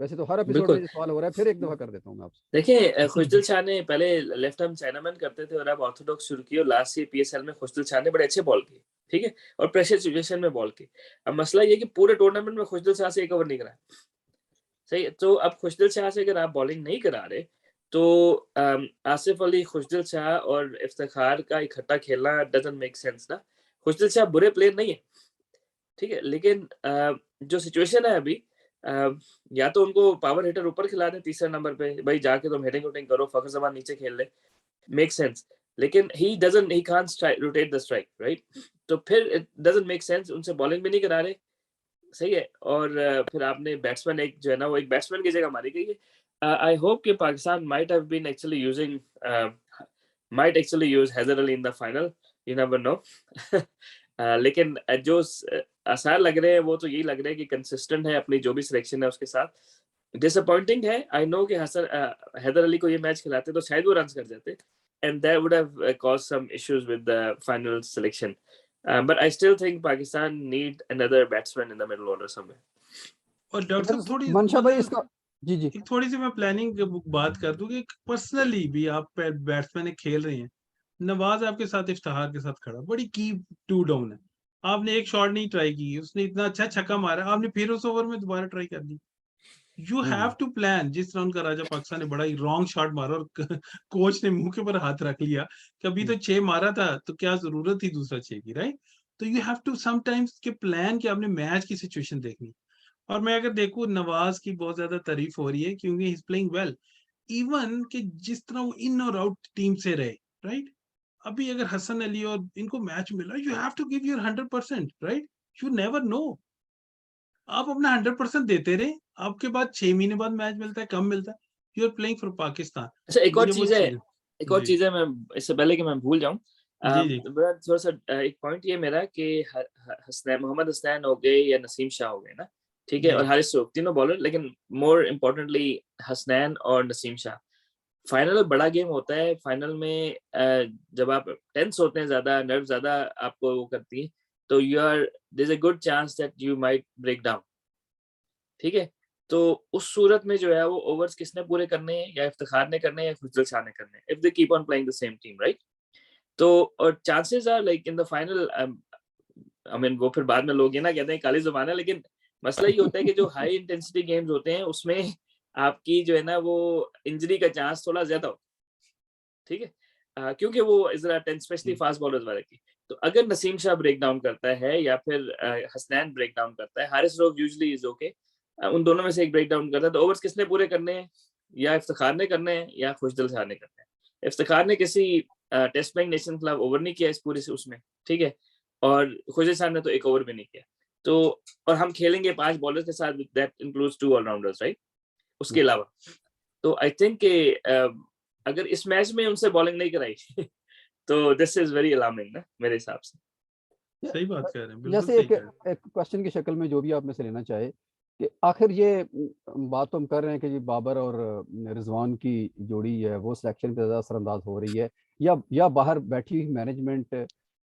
वैसे तो हर एपिसोड में बिल्कुल। ये सवाल हो रहा है, फिर एक दफा कर देता हूँ मैं आपसे। देखिए, खुशदिल शाह ने पहले लेफ्ट आर्म चाइनामैन करते थे और अब ऑर्थोडॉक्स शुरू किया, और लास्ट ईयर पीएसएल में खुशदिल शाह ने बड़े अच्छे बॉल किए, ठीक है, और प्रेशर सिचुएशन में बॉल की। अब मसला ये कि पूरे टूर्नामेंट में खुशदिल शाह से 1 ओवर नहीं करा, सही है। तो अब खुशदिल शाह से अगर आप बॉलिंग नहीं करा रहे, तो आसिफ अली, खुशदिल शाह और इफ्तिखार का इकट्ठा खेलना डजंट मेक सेंस ना। खुशदिल शाह बुरे प्लेयर नहीं है, ठीक है, लेकिन जो सिचुएशन है अभी, या तो उनको पावर हिटर ऊपर खिला दें तीसरे नंबर पे, भाई जाके तुम हिटिंग उटिंग करो, फखर जमान नीचे खेल ले, मेक सेंस। लेकिन he can't rotate the strike, right? तो फिर इट डजंट मेक सेंस, उनसे बॉलिंग भी नहीं करा रहे, सही है, और फिर आपने बैट्समैन एक जो है ना वो एक बैट्समैन की जगह मारी गई है। आई होप कि Pakistan might have been actually using might actually use Heather Ali in the final, you never know. लेकिन जो आसार लग रहे हैं वो तो यही लग रहा है कि कंसिस्टेंट है अपनी जो भी सिलेक्शन है उसके साथ। डिसअपॉइंटिंग है, आई नो कि हैदर अली को ये मैच खिलाते तो शायद वो रन कर जाते, and that would have caused some issues with the final selection. But I still think Pakistan need another batsman in the middle order somewhere. और डॉक्टर साहब थोड़ी मंशा भाई मतलब इसका जी जी एक थोड़ी सी मैं प्लानिंग बात कर दूं कि पर्सनली भी आप बैट्समैन खेल रहे हैं, नवाज आपके साथ इफ्तिखार के साथ खड़ा, बड़ी की टू डाउन है, आपने एक शॉट नहीं ट्राई की, उसने इतना अच्छा छक्का मारा, आपने फिर उस ओवर में दोबारा ट्राई कर दी। You have to plan. जिस तरह उनका राजा पाकिस्तान ने बड़ा ही रॉन्ग शॉट मारा और कोच ने मुंह के ऊपर हाथ रख लिया कि अभी तो 6 मारा था तो क्या जरूरत थी दूसरा 6 की, राइट? तो यू हैव टू समटाइम्स के प्लान कि आपने मैच की सिचुएशन देखनी। और मैं अगर देखूं नवाज की बहुत ज्यादा तारीफ हो रही है क्योंकि ही इज प्लेइंग वेल, इवन कि जिस तरह वो इन और आउट टीम से रहे, राइट? अभी अगर हसन अली और इनको मैच मिला, you have to give your 100%, right? You never know, आप अपना 100% देते रहे, आपके बाद 6 महीने बाद मैच मिलता है, कम मिलता है, you are playing for Pakistan. अच्छा एक और मुझे वो चीज है, चीज एक और जी चीज है, मैं इससे पहले कि मैं भूल जाऊं, जी जी बड़ा थोड़ा सा एक पॉइंट ये मेरा कि हसनैन, मोहम्मद हसनैन हो गए या नसीम शाह हो गए ना, ठीक है, जी और हारिस रऊफ, तीनों बॉलर, लेकिन मोर इम्पोर्टेंटली हसनैन और नसीम शाह। फाइनल बड़ा गेम होता है, फाइनल में जब आप टेंस होते हैं, ज्यादा नर्व ज्यादा आपको वो करती है, तो you are there is a good chance that you might break down, ठीक है। तो उस सूरत में जो है वो ओवर्स किसने पूरे करने हैं, या इफ्तिखार ने करने हैं या खुशदिल शाह ने करने हैं, if they keep on playing the same team, right? तो और chances are like in the final, I mean वो फिर बाद में लोग ये ना कहते हैं काली जुबान है, लेकिन मसला ये होता है कि जो हाई इंटेंसिटी गेम्स होते हैं उसमें आपकी जो है ना वो इंजरी का चांस थोड़ा ज्यादा होता है, ठीक है, क्योंकि वो जरा टेंस, स्पेशली फास्ट बॉलर्स वाले की। तो अगर नसीम शाह ब्रेक डाउन करता है या फिर हसनैन ब्रेक डाउन करता है, Haris Rauf usually is okay, उन दोनों में से एक ब्रेक डाउन करता है, तो ओवर्स किसने पूरे करने हैं, या इफ्तिखार ने करने हैं या खुशदिल शाह ने करने हैं। इफ्तिखार ने किसी टेस्ट प्लेइंग नेशन के खिलाफ ओवर नहीं किया इस पूरे से उसमें, ठीक है, और खुशदिल शाह ने तो एक ओवर भी नहीं किया। तो और हम खेलेंगे 5 बॉलर्स के साथ, दैट इंक्लूड्स 2 ऑलराउंडर्स, राइट, उसके अलावा। तो आई थिंक अगर इस मैच में उनसे बॉलिंग नहीं कराई तो दिस इज वेरी अलार्मिंग ना मेरे हिसाब से। सही बात कह रहे हैं, बिल्कुल जैसे सही एक कह रहे हैं। एक क्वेश्चन की शक्ल में जो भी आप में से लेना चाहे कि आखिर ये बात तो हम कर रहे हैं कि ये बाबर और रिजवान की जोड़ी है वो सिलेक्शन पे ज़्यादा असरअंदाज हो रही है, या बाहर बैठी हुई मैनेजमेंट,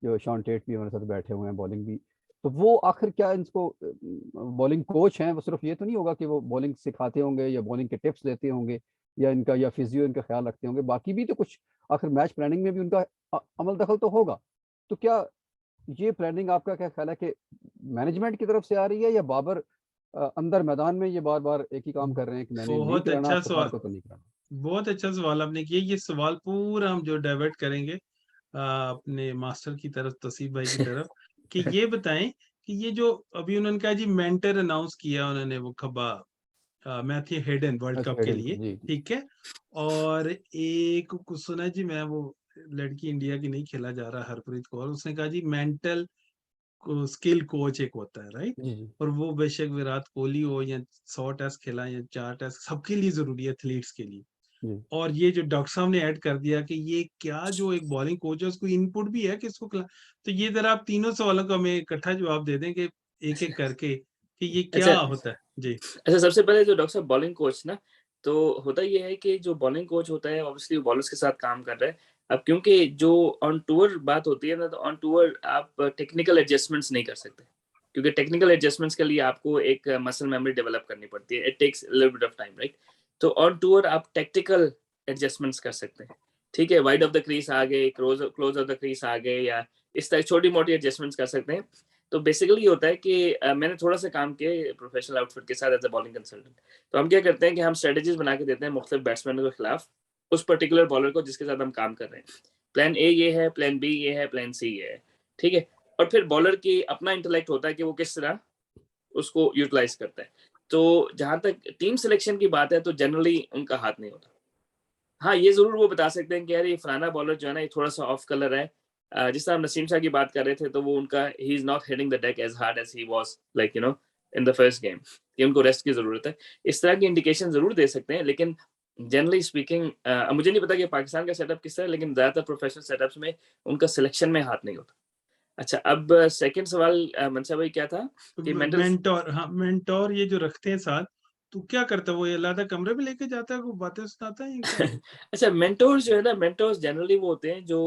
जो शॉन टेट भी हमारे साथ बैठे हुए हैं, बॉलिंग भी, तो वो आखिर क्या इनको बॉलिंग कोच हैं, वो सिर्फ ये तो नहीं होगा कि वो बॉलिंग सिखाते होंगे या बॉलिंग के टिप्स देते होंगे या इनका या फिजियो इनका ख्याल रखते होंगे, बाकी भी तो कुछ आखिर मैच प्लानिंग में भी उनका अमल दखल तो होगा। तो क्या ये प्लानिंग आपका क्या ख्याल है कि मैनेजमेंट की तरफ से आ रही है, या बाबर अंदर मैदान में ये बार बार एक ही काम कर रहे हैं कि मैंने नहीं बहुत कराना अच्छा इफ्तिखार सवाल, को, तो नहीं कराना? बहुत अच्छा सवाल आपने किया। ये सवाल पूरा हम जो डाइवर्ट करेंगे अपने मास्टर की तरफ, तसीब भाई की तरफ, कि ये बताएं कि ये जो अभी उन्होंने कहा जी मेंटर अनाउंस किया उन्होंने, वो खबा मैथ्यू हेडन वर्ल्ड अच्छा कप के हेडन को लिए, जी ठीक है। और एक कुछ सुना जी, मैं वो लड़की इंडिया की नहीं खेला जा रहा हरप्रीत कौर, उसने कहा जी मेंटल स्किल कोच एक होता है, राइट? जी जी और वो बेशक विराट कोहली हो या 100 टेस्ट खेला या 4 टेस्ट, सबके लिए जरूरी है, एथलीट्स के लिए। जी और ये जो डॉक्टर साहब ने ऐड कर दिया कि ये क्या जो एक बॉलिंग कोच है उसको इनपुट भी है कि इसको तो ये जरा आप तीनों सवालों का हमें इकट्ठा जवाब दे दें कि एक एक करके कि ये क्या अच्छा होता है जी। अच्छा, सबसे पहले जो डॉक्टर साहब बॉलिंग कोच ना, तो होता ये है कि जो बॉलिंग कोच होता है ऑब्वियसली वो बॉलर्स के साथ काम कर रहा है। अब क्योंकि जो ऑन टूर बात होती है ना, तो ऑन टूर आप टेक्निकल एडजस्टमेंट्स नहीं कर सकते, क्योंकि टेक्निकल एडजस्टमेंट्स के लिए आपको एक मसल मेमोरी डेवलप करनी पड़ती है, it takes little bit of time, right? तो ऑन टूर आप टेक्टिकल एडजस्टमेंट्स कर सकते हैं, ठीक है, वाइड ऑफ द क्रीज आ गए, क्लोज ऑफ द क्रीज आ गए, या इस तरह छोटी मोटी एडजस्टमेंट्स कर सकते हैं। तो बेसिकली ये होता है कि मैंने थोड़ा सा काम किया प्रोफेशनल आउटफिट के साथ एज अ बॉलिंग कंसल्टेंट। तो हम क्या करते हैं कि हम स्ट्रेटेजीज बना के देते हैं मुख्तलिफ बैट्समैनों के खिलाफ, उस पर्टिकुलर बॉलर को जिसके साथ हम काम कर रहे हैं। प्लान ए ये है, प्लान बी ये है, प्लान सी ये है, ठीक है। और फिर बॉलर की अपना इंटेलेक्ट होता है कि वो किस तरह उसको यूटिलाइज करता है। तो जहां तक टीम सिलेक्शन की बात है तो जनरली उनका हाथ नहीं होता। हाँ, ये जरूर वो बता सकते हैं कि यार ये फलाना बॉलर जो है ना ये थोड़ा सा ऑफ कलर है, जिस तरह हम नसीम शाह की बात कर रहे थे, तो वो उनका he is not hitting the deck as hard as he was like in the first game, कि उनको रेस्ट की जरूरत है। इस तरह की इंडिकेशन जरूर दे सकते हैं, लेकिन जनरली स्पीकिंग मुझे नहीं पता कि पाकिस्तान का सेटअप किस तरह है, लेकिन ज्यादातर प्रोफेशनल सेटअप्स में उनका सिलेक्शन में हाथ नहीं होता। अच्छा, अब सेकंड सवाल मनसा भाई क्या था कि मेंटल मेंटोर, हाँ मेंटोर ये जो रखते हैं साथ, तो क्या करता है वो? ये अलग कमरे में लेके जाता है, वो बातें सुनाता है या क्या? अच्छा, मेंटोर्स जो है ना, मेंटोर्स जनरली वो होते हैं जो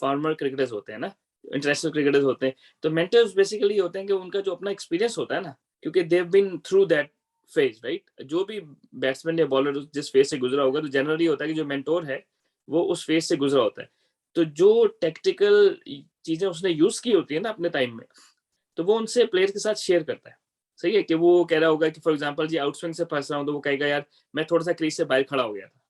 फॉर्मर क्रिकेटर्स होते हैं ना, इंटरनेशनल क्रिकेटर्स होते हैं। तो मेंटोर्स बेसिकली होते हैं कि उनका जो अपना एक्सपीरियंस होता है ना, क्योंकि they have been through that phase, right. जो भी बैट्समैन या बॉलर जिस फेज से गुजरा होगा, तो जनरली होता है कि जो मेंटोर है वो उस फेज से गुजरा होता है। तो जो टेक्टिकल चीजें उसने यूज की होती है ना अपने टाइम में, तो वो उनसे प्लेयर के साथ शेयर करता है। सही है कि वो कह रहा होगा कि फॉर एग्जांपल जी आउटस्विंग से फंस रहा हूँ, तो वो कहेगा यार मैं थोड़ा सा क्रीज से बाहर खड़ा हो गया था,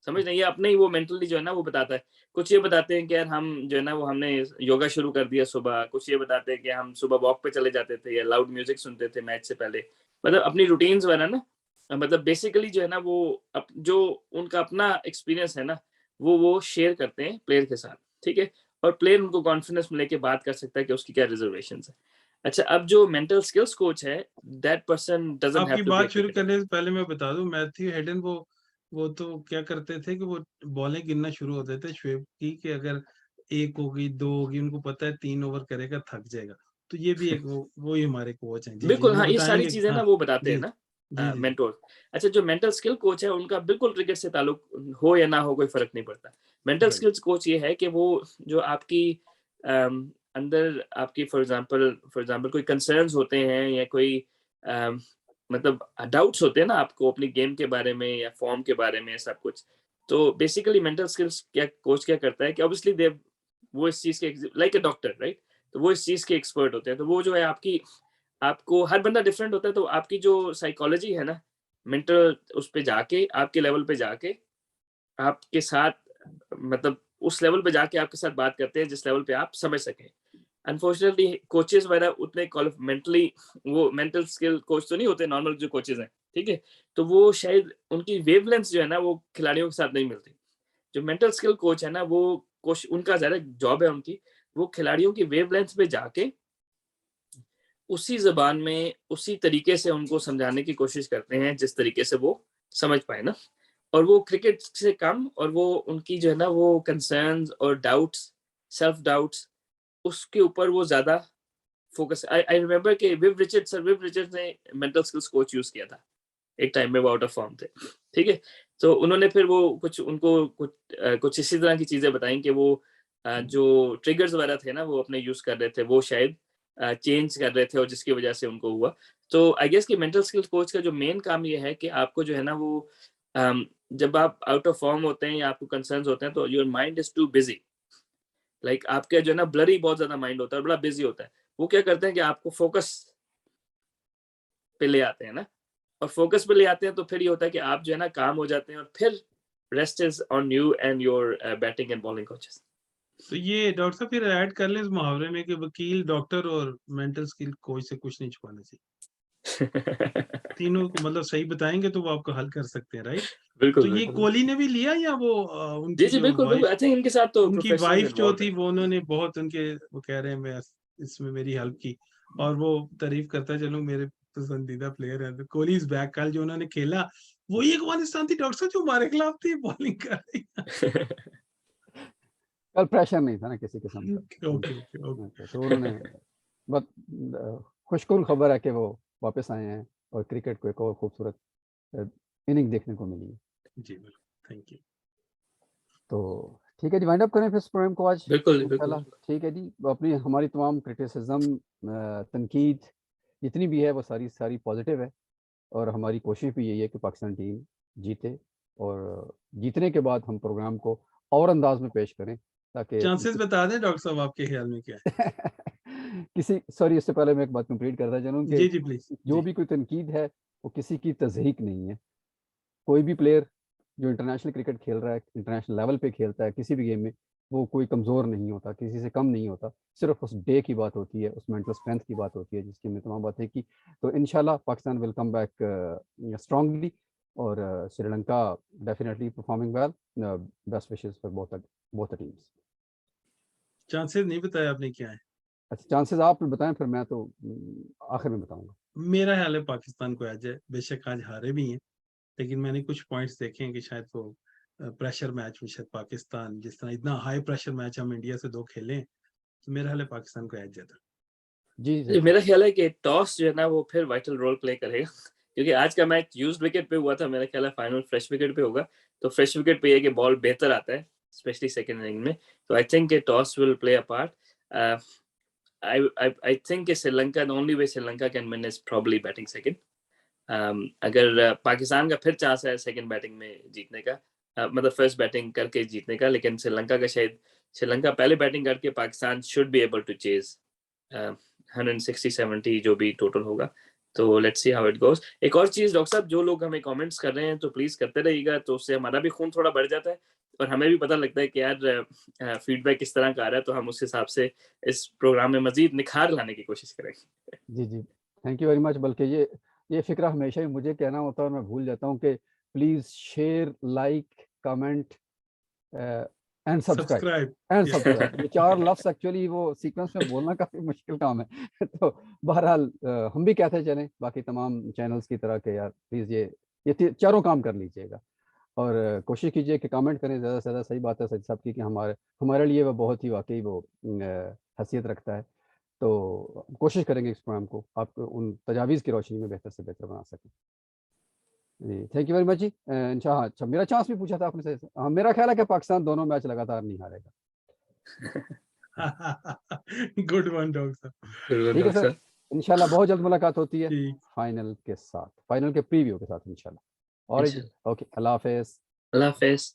समझ नहीं, ये अपने ही वो मेंटली जो है ना वो बताता है। कुछ ये बताते हैं कि यार हम जो है ना वो हमने योगा शुरू कर दिया सुबह, कुछ ये बताते हैं कि हम सुबह वॉक पे चले जाते थे या लाउड म्यूजिक सुनते थे मैच से पहले, मतलब अपनी रूटीन्स वगैरह ना, मतलब बेसिकली जो है ना वो जो उनका अपना एक्सपीरियंस है ना, वो शेयर करते हैं प्लेयर के साथ, ठीक है। और प्लेयर उनको कॉन्फिडेंस में लेके बात कर सकता है कि उसकी क्या रिजर्वेशन है। अच्छा, अब जो मेंटल स्किल्स कोच है, दैट पर्सन डजंट हैव आपकी टू बी अ बात शुरू क्रिकेटर। करने से पहले मैं बता दूं, मैथ्यू हेडन वो तो क्या करते थे कि वो बॉलें गिनना शुरू होते थे शुएब की, कि अगर एक होगी, दो होगी, उनको पता है 3 ओवर करेगा थक जाएगा। तो ये भी एक वो ही हमारे कोच हैं। जी जी, बिल्कुल, वो हाँ, ये सारी बताएंगे। चीजें हाँ ना वो बताते हैं जी ना जी जी जी। मेंटोर। अच्छा, जो मेंटल स्किल कोच है उनका बिल्कुल क्रिकेट से ताल्लुक हो या ना हो कोई फर्क नहीं पड़ता। Mental right. स्किल्स कोच ये है कि वो जो आपकी अंदर आपकी फॉर एग्जांपल कोई कंसर्न्स होते हैं या कोई अम, मतलब डाउट्स होते हैं ना आपको अपनी गेम के बारे में या फॉर्म के बारे में सब कुछ। तो बेसिकली मेंटल स्किल्स क्या कोच क्या करता है कि ऑब्वियसली दे वो इस चीज के लाइक अ डॉक्टर, राइट। तो वो इस चीज के एक्सपर्ट होते हैं। तो वो जो है आपकी आपको हर बंदा डिफरेंट होता है, तो आपकी जो साइकोलॉजी है ना, मेंटल उस पे जाके आपके लेवल पे जाके आपके साथ मतलब उस लेवल पे जाके आपके साथ बात करते हैं जिस लेवल पे आप समझ सकें। अनफॉर्चुनेटली कोचेस वगैरह उतने मेंटली वो मेंटल स्किल कोच तो नहीं होते नॉर्मल जो कोचेस हैं, ठीक है। तो वो शायद उनकी वेवलेंथ जो है ना वो खिलाड़ियों के साथ नहीं मिलती। जो मेंटल स्किल कोच है ना वो कोच उनका ज्यादा जॉब है उनकी, वो खिलाड़ियों की वेवलेंथ पे जाके उसी ज़बान में, उसी तरीके से उनको समझाने की कोशिश करते हैं जिस तरीके से वो समझ पाए ना। और वो क्रिकेट से कम और वो उनकी जो है ना वो कंसर्न्स और डाउट्स, सेल्फ डाउट्स, उसके ऊपर वो ज़्यादा फोकस। आई रिमेंबर कि विव रिचर्ड्स ने मेंटल स्किल्स कोच यूज़ किया था। एक टाइम में वो आउट ऑफ फॉर्म थे, ठीक है। तो उन्होंने फिर वो कुछ उनको कुछ इसी तरह की चीज़ें बताई कि वो जो ट्रिगर्स वगैरह थे ना वो अपने यूज़ कर रहे थे, वो शायद चेंज कर रहे थे और जिसकी वजह से उनको हुआ। तो आई गेस कि मेंटल स्किल्स कोच का जो मेन काम ये है कि आपको जो है ना वो जब आप आउट ऑफ फॉर्म होते हैं या आपको कंसर्न्स होते हैं, तो your mind is too busy, like आपका जो है ना ब्लरी बहुत ज्यादा माइंड होता है, बड़ा बिजी होता है। वो क्या करते हैं कि आपको फोकस पे ले आते हैं ना, और फोकस पे ले आते हैं तो फिर ये होता है कि आप जो है ना काम हो जाते हैं, और फिर rest is on you and your batting and bowling coaches. तो ये डॉक्टर साहब फिर ऐड कर लें इस मुहावरे में कि वकील, डॉक्टर और मेंटल स्किल कोच से कुछ नहीं छुपाना चाहिए। तीनों को मतलब सही बताएंगे तो वो आपको हल कर सकते हैं, राइट? तो बिल्कुल ये बिल्कुल। कोहली ने भी लिया, या वो जी उनकी जी जो बिल्कुल बिल्कुल, वाइफ, आई थिंक इनके साथ तो उनकी प्रोफेशनल्स वाइफ जो इन्वॉल्व थी है। वो उन्होंने बहुत उनके, वो कह रहे हैं मैं इसमें मेरी हेल्प की, और वो तारीफ करता चलूं मेरे पसंदीदा प्लेयर है। तो कोहली इज बैक, कल जो उन्होंने खेला वही अफगानिस्तान थी डॉक्टर साहब जो हमारे खिलाफ थी बॉलिंग कर रही। कल प्रेशर नहीं था ना किसी किस्म का। Okay okay okay okay. अच्छा, तो उन्होंने बहुत खुशकुन खबर है कि वो वापस आए हैं और क्रिकेट को एक और खूबसूरत इनिंग देखने को मिली है। जी बिल्कुल, थैंक यू। तो ठीक है जी, वाइंड अप करें फिर इस प्रोग्राम को आज बिल्कुल इंशाल्लाह। बिल्कुल। ठीक है जी, अपनी हमारी तमाम क्रिटिसिज्म तनकीद जितनी भी है वो सारी सारी पॉजिटिव है, और हमारी कोशिश भी यही है कि पाकिस्तान टीम जीते, और जीतने के बाद हम प्रोग्राम को और अंदाज में पेश करें ताकि चांसेस बता दें डॉक्टर साहब, आपके ख्याल में क्या है? किसी सॉरी, इससे पहले मैं एक बात कंप्लीट करता चलूँ कि जी जी प्लीज जो जी। भी कोई तनकीद है वो किसी की तज़हीक नहीं है। कोई भी प्लेयर जो इंटरनेशनल क्रिकेट खेल रहा है, इंटरनेशनल लेवल पे खेलता है किसी भी गेम में, वो कोई कमज़ोर नहीं होता, किसी से कम नहीं होता। सिर्फ उस डे की बात होती है, उस मेंटल स्ट्रेंथ की बात होती है जिसकी हमने तमाम बातें की। तो इंशाल्लाह Pakistan will come back strongly, और Sri Lanka definitely performing well. Best wishes for both the teams. Chances नहीं बताया आपने क्या है? अच्छा, चांसेस आप बताएं, फिर मैं तो आखिर में बताऊंगा। मेरा ख्याल है पाकिस्तान को आज है, बेशक आज हारे भी हैं, लेकिन मैंने कुछ पॉइंट्स देखे हैं कि शायद वो प्रेशर मैच में शायद पाकिस्तान, जिस तरह इतना हाई प्रेशर मैच हम इंडिया से 2 खेले, तो मेरा ख्याल है पाकिस्तान को एज है। जी मेरा ख्याल है कि टॉस जो है ना वो फिर वाइटल रोल प्ले करेगा क्योंकि आज का मैच यूज्ड विकेट पे हुआ था, मेरा ख्याल है फाइनल फ्रेश विकेट पे होगा, तो फ्रेश विकेट पे ये कि बॉल बेहतर आता है स्पेशली सेकंड इनिंग में, तो I think toss will play a part. I think Sri Lanka, the only way Sri Lanka can win is probably batting second. अगर पाकिस्तान का फिर चांस है सेकंड बैटिंग में जीतने का, मतलब फर्स्ट बैटिंग करके जीतने का, लेकिन श्रीलंका का शायद श्रीलंका पहले बैटिंग करके Pakistan should be able to chase 160-70 जो भी टोटल होगा, तो let's see how it goes. एक और चीज डॉक्टर साहब, जो लोग हमें कमेंट्स कर रहे हैं तो प्लीज करते रहिएगा, तो उससे हमारा भी खून थोड़ा बढ़ जाता है और हमें भी पता लगता है कि यार फीडबैक किस तरह का आ रहा है, तो हम उस हिसाब से इस प्रोग्राम में मजीद निखार लाने की कोशिश करेंगे। जी, थैंक यू वेरी मच। बल्कि ये फिक्रा हमेशा ही मुझे कहना होता है और मैं भूल जाता हूँ कि please share, like, comment and subscribe ये 4 लफ्ज एक्चुअली वो सीक्वेंस में बोलना काफी मुश्किल काम है तो बहरहाल हम भी कहते चलें बाकी तमाम चैनल्स की तरह के, यार प्लीज ये चारों काम कर लीजिएगा और कोशिश कीजिए कि कमेंट करें ज़्यादा से ज़्यादा। सही बात है सच साहब की कि हमारे लिए वो बहुत ही वाकई वो हैसियत रखता है, तो कोशिश करेंगे इस प्रोग्राम को आप उन तजावीज़ की रोशनी में बेहतर से बेहतर बना सकें। जी, थैंक यू वेरी मच जी। इंशाल्लाह। अच्छा, मेरा चांस भी पूछा था आपने से। हाँ, मेरा ख्याल है कि पाकिस्तान दोनों मैच लगातार नहीं हारेगा। गुड वन डॉक्टर साहब। ठीक है सर, इंशाल्लाह बहुत जल्द मुलाकात होती है ठीक। फाइनल के साथ, फाइनल के प्रीव्यू के साथ इंशाल्लाह। और जी, ओके, अल्लाह हाफ़िज़। अल्लाह हाफिज।